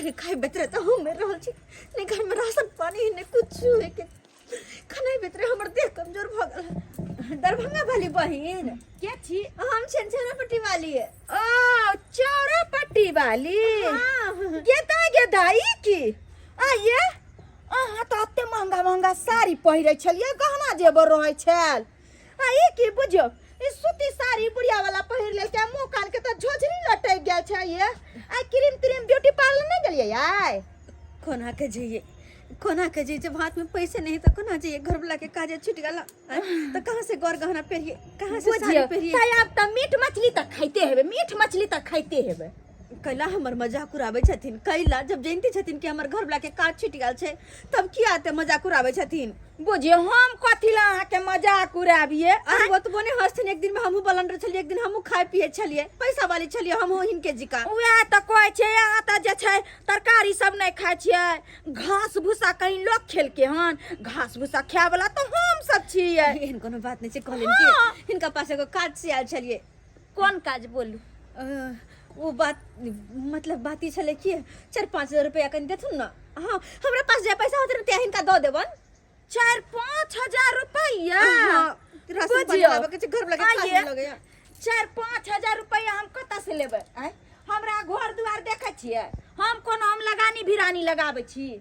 नहीं खाए बेतरे तो हम में रहल छी नहीं घर में राशन पानी नहीं कुछ है के खाना बेतरे हमर देह कमजोर भ गेल दरभंगा वाली बहिन क्या छी हम छनछनापट्टी वाली है ओ चौरापट्टी वाली हां गेदाई की आइए अहाँ तो अते महंगा महंगा साड़ी पहिरे छलिए गहना जेबर रहै छल आइए की बुझियो ई सूती साड़ी बुढ़िया वाला पहिर लेल के मुंह कान के तो झोझरी लटक गेल छै ये आ क्रीम क्रीम ब्यूटी पार्लर नहीं गेलिए याय कोना के जी जब हाथ में पैसे नहीं तो कोना जी घर वाला के काजे छूट गला तो कहां से गौर गहना पहनिए कहां से साड़ी पहनिए ताई आप तो मीट मछली तक खाइते हेबे कैला हमर मजाक उड़ाबै छथिन कैला जब जानते छथिन कि हमर घर वाला के काज छूट गेल छै तब किया आते मजाक उड़ाबै छथिन बुझियो हम कथि ला अहाँ के मजाक उड़ाबिए अरे वो तो बने हस्थिन एक दिन में हमहु बलंडर छलिए एक दिन हमहु खाए पिए छलिए पैसा वाली छलिए हमहु हिनके जिका उहे त कहै छै अहाँ त जे छै तरकारी सब नहीं खाइ छियै घास भूसा कहीं लोग खेल के हन घास भूसा खाय वाला तो हम सब छियै एहन कोनो बात नहीं छै कहलिन कि हिनका पास एगो काज से आयल छलिए कोन काज बोलू वो बात मतलब बात ई छले कि 4-5 हजार रुपया कन देथुन ना हां हमरा पास जे पैसा होत रहते हिनका दो देबन 4-5 हजार रुपया राशन पानी लाबे के घर वाला के काज लगे 4-5 हजार रुपया हम कत से लेबै हमरा घर दुआर देखै छियै हम लगानी भिरानी लगाबै छी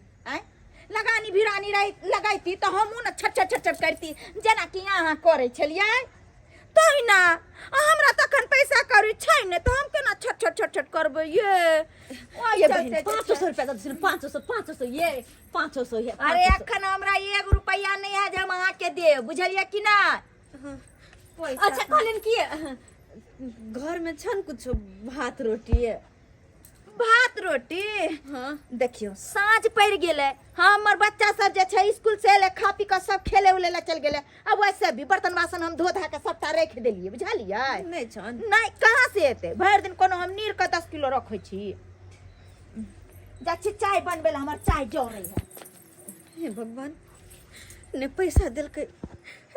लगानी भिरानी लगाइती तो हमहू न छट करती जेना कि अहाँ करै छलियै तहिना हमरा तखन पैसा करी छै ने तो हम केना छट करबै ये 500 रुपया दे 500 ये 500 ये अरे अखन हमरा 1 रुपया नहीं है जे हम अहाँ के दे बुझलिए कि ना अच्छा कहलिन कि घर में छन कुछ भात रोटी हाँ देखियो साँझ पड़ गेले हमर बच्चा सब जे छै स्कूल से एले खा पी के सब खेले उले ला चल गेले अब वैसे भी बर्तन बासन हम धो धा के सबटा रख देलिए बुझलिए नहीं छन नहीं कहाँ से एते भर दिन कोनो हम नीर के 10 किलो रखै छी जा छी चाय बनबे ला हमर चाय जरै है हे भगवान ने पैसा दिल के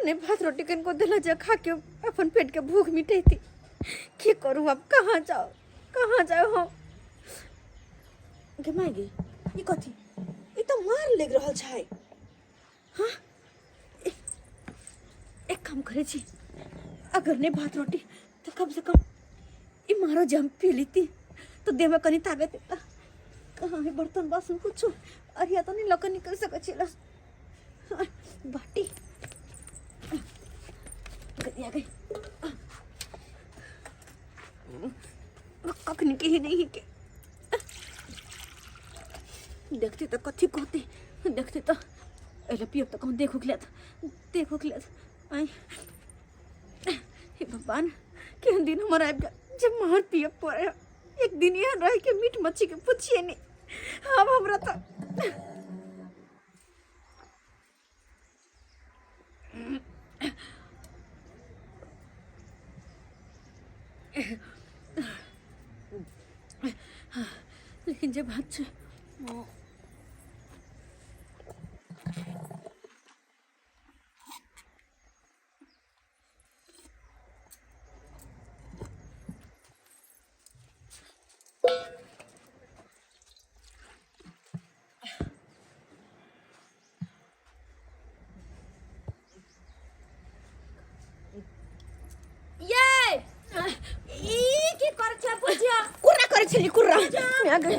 ने भात रोटी कन को दिला जे खा के अपन पेट के भूख मिटेती की करूं अब कहां जाओ हम के मांगे ई कथी ई तो मार लग रहल छै हां एक काम करे छी अगर ने भात रोटी तो कम से कम ई मारो जम पी लेती तो देह में कनी ताकत आता कहां है बर्तन बासन कुछ अरिया तो नहीं लक निकल सके छिला बाटी गया गई कखनी के ही नहीं के देखते तो कथी कहते देखते तो एला पियो तो कहूँ देखो खिलात आई हे भगवान केहन दिन हमारा आबि गया जब मार पियो पड़े एक दिन यहाँ रह के मीट मच्छी के पूछिए नहीं अब हमरा तो लेकिन जब हाथ से कुर्रा मैं आ गई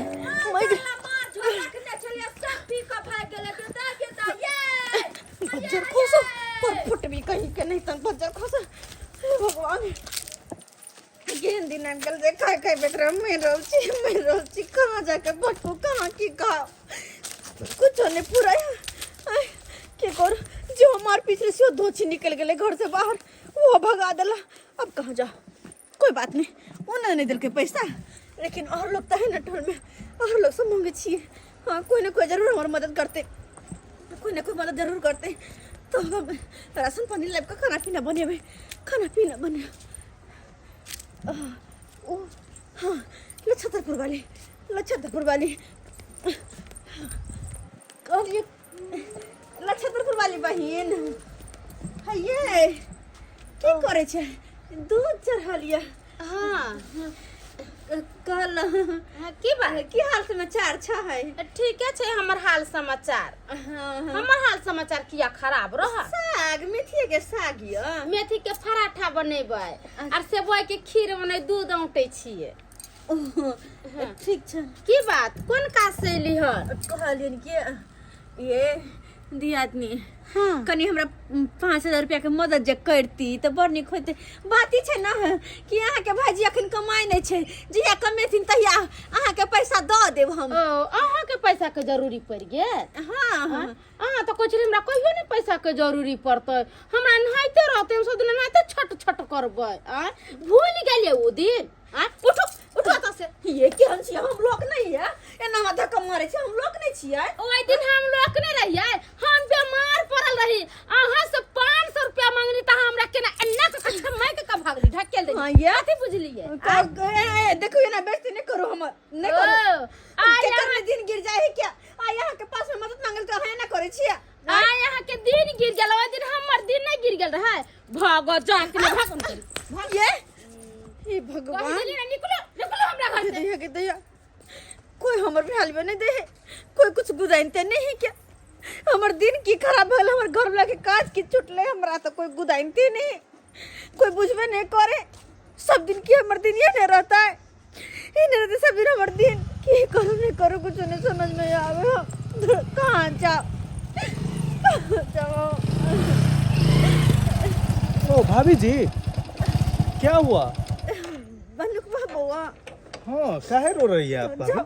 बज्जर खोसो पर फुट भी कहीं के नहीं तन बज्जर खोसो भगवान गेंद दिन अंकल से खाए बेटरा मैं रोची कहाँ जाके भटकू कहाँ की खा कुछ होने पूरा के कर जो हमार पीछे से धोची निकल गए घर से बाहर वो भगा दिला अब कहाँ जा कोई बात नहीं उन्होंने दिल के पैसा लेकिन और लोग तो है ना टोल में और लोग सब मांगे छिए हाँ कोई ना कोई जरूर हमारी मदद करते कोई ना कोई मदद जरूर करते तो हम राशन पानी लाइफ का खाना पीना बने ओ हाँ लच्छतरपुर वाली और ये लच्छतरपुर वाली बहन है ये की करे छे दूध चढ़ा लिया हाँ कल की बात की हाल समाचार छ है? ठीके छै हमर हाल समाचार। हमर हाल समाचार किया खराब रह? साग मेथी के साग य मेथी के पराठा बनेबै और सेवई के खीर बनै दूध औंटे छियै। ठीक छ। की बात कोन काज से एली ह? कहलियन कि ये दियादनी हाँ कनी हमरा 5,000 रुपया के मदद जे करती तो बड़ नीक होते। बात ई छै ना कि अहाँ के भाईजी अखन कमाई नहीं छै, जहिया कमेथिन तहिया अहाँ के पैसा दऽ देब हम। ओ अहाँ के पैसा के जरूरी पड़ गेल? हाँ हाँ अहाँ तो कुछ हमरा कहियो नहीं पैसा के जरूरी पड़तै। हमरा नहाइते रहते हम सब दिन नहाइते छट छट करबै। आ भूल गेलिए ओ दिन। आ उठो उठो त से। ये केहन छी हम लोग नहीं है एना माथा कम मारे छी हम लोग नहीं छियै। ओइ दिन हम लोग नहीं रहिए, हम बीमार पड़ल रही। अहाँ से 500 रुपया मांगनी त हमरा केना एन्ना के छम्मै के का भागली ढकेल दे। हां ये कथि बुझलिए? देखो ये ना बेइज्जती नहीं करो हमर नहीं करो। के करने दिन गिर जाए है क्या? आ यहाँ के पास में मदद मांगल तो है ना करे छियै। आ यहाँ के दिन गिर गेल, ओइ दिन हमर दिन नहीं गिर गेल रहे। भागो जाके ना भागन करी। ये भगवान निकलो निकलो हमरा घर से। दहिया के दहिया कोई हमर हाल में नहीं दे है, कोई कुछ गुदाइनते नहीं है क्या? हमर दिन की खराब भल, हमर घर वाला के काज की छुटले, हमरा तो कोई गुदाइनते नहीं, कोई बुझबे नहीं करे। सब दिन की हमर दिन ये नहीं रहता है, ये नहीं रहता सब दिन हमर दिन की करूं नहीं करूं कुछ नहीं समझ में आवे। कहाँ जाओ जाओ। ओ भाभी जी क्या हुआ? बनुक बाबुआ हाँ काहे रो रही है आप भाभी?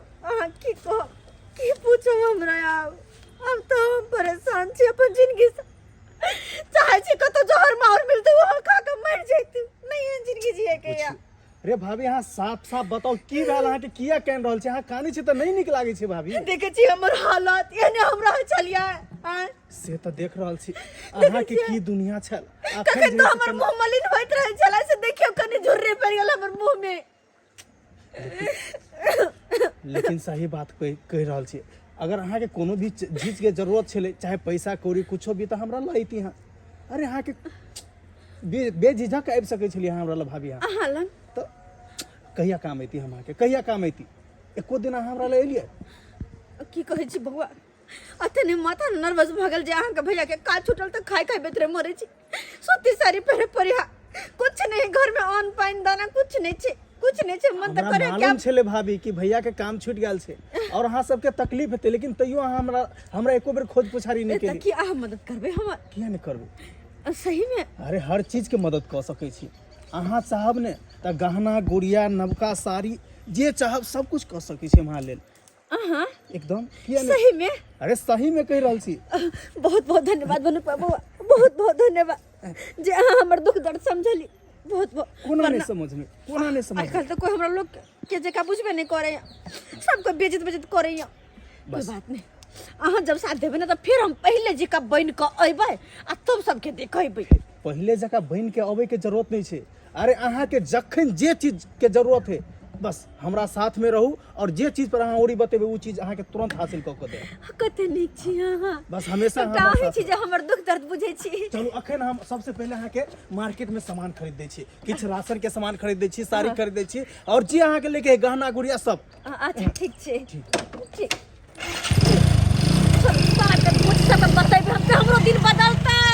की को की पूछो हमरा यार, अब तो हम परेशान छी अपन जिंदगी से। चाहे छी कतो जहर मार मिलते वो खा के मर जैती, नहीं है जिंदगी जिए के या। अरे भाभी यहाँ साफ साफ बताओ की भेल अहाँ के किया कहन रहल छी? अहाँ कानी छी त नहीं नीक लागे छै भाभी। देखे छी हमर हालत एने हमरा चलिया हां से त देख रहल छी अहाँ के की दुनिया छल। कखन तो हमर मुंह मलिन होइत रहे छला से देखियो कने झुर्री पड़ गेल हमर मुंह में। लेकिन सही बात कह रहल छी, अगर अहाँ के कोनो भी चीज के जरूरत छले चाहे पैसा कौड़ी कुछो भी त हमरा लैती हां। अरे अहाँ के बेझिझक आबि सकै छलिए हमरा ल भाभी। अहाँ लंग तो कहिया काम ऐती हम के कहिया काम ऐती? एको दिन अहाँ हमरा ले एलिए? की कहै छी बउआ, अतने माथा नर्वस भगल जे अहाँ के भैया के काज छूटल त खाय खाय बेतरे मरे छी। सूती साड़ी पहरे परिहा कुछ नहीं, घर में अन्न पानी दाना कुछ नहीं छे, कुछ नहीं छे। मन त करे क्या मालूम छले भाभी कि भैया के काम छूट गेल छे और अहाँ सबके तकलीफ हेते, लेकिन तैयो अहाँ हमरा एको बेर खोज पुछारी नहीं केली। त की अहाँ मदद करबे हमर? किया नहीं करबे? सही में अरे हर चीज के मदद कर सकै छी अहाँ साहब ने त गहना गुड़िया नवका साड़ी जे चाहब सब कुछ कर सकै छी हमरा लेल। अहाँ एकदम किया नहीं? सही में? अरे सही में कह रहल छी। बहुत बहुत धन्यवाद बनुक बाबू, बहुत बहुत धन्यवाद जे अहाँ हमर दुख दर्द समझली। बहुत बहुत कोना नहीं समझ में, कोना नहीं समझ में। आजकल तो कोई हमरा लोग के जगह बुझबे नहीं करे, सबको बेइज्जत बेइज्जत करे। कोई बात नहीं, अहाँ जब साथ देबे ना तो फिर हम पहले जी का बन के अइबै आ तब सबके देखेबै। पहले जगह बन के अबै के जरूरत नहीं छे। अरे अहाँ के जखन जे चीज के जरूरत है बस हमरा साथ में रहू और जे चीज पर अहाँ ओरी बतेबे वो चीज अहाँ के तुरंत हासिल क के देब। कते नीक छी अहाँ, बस हमेशा हमरा हमरा छी जे हमर दुख दर्द बुझै छी। चलो अखन हम सबसे पहले अहाँ के मार्केट में सामान खरीद दै छी, किछ राशन के सामान खरीद दै छी, साड़ी खरीद दै छी और जे अहाँ के लेके गहना गुड़िया सब। अच्छा ठीक छे ठीक। सब बात पूछ सब बतेबे हम हमरो दिन बदलतै।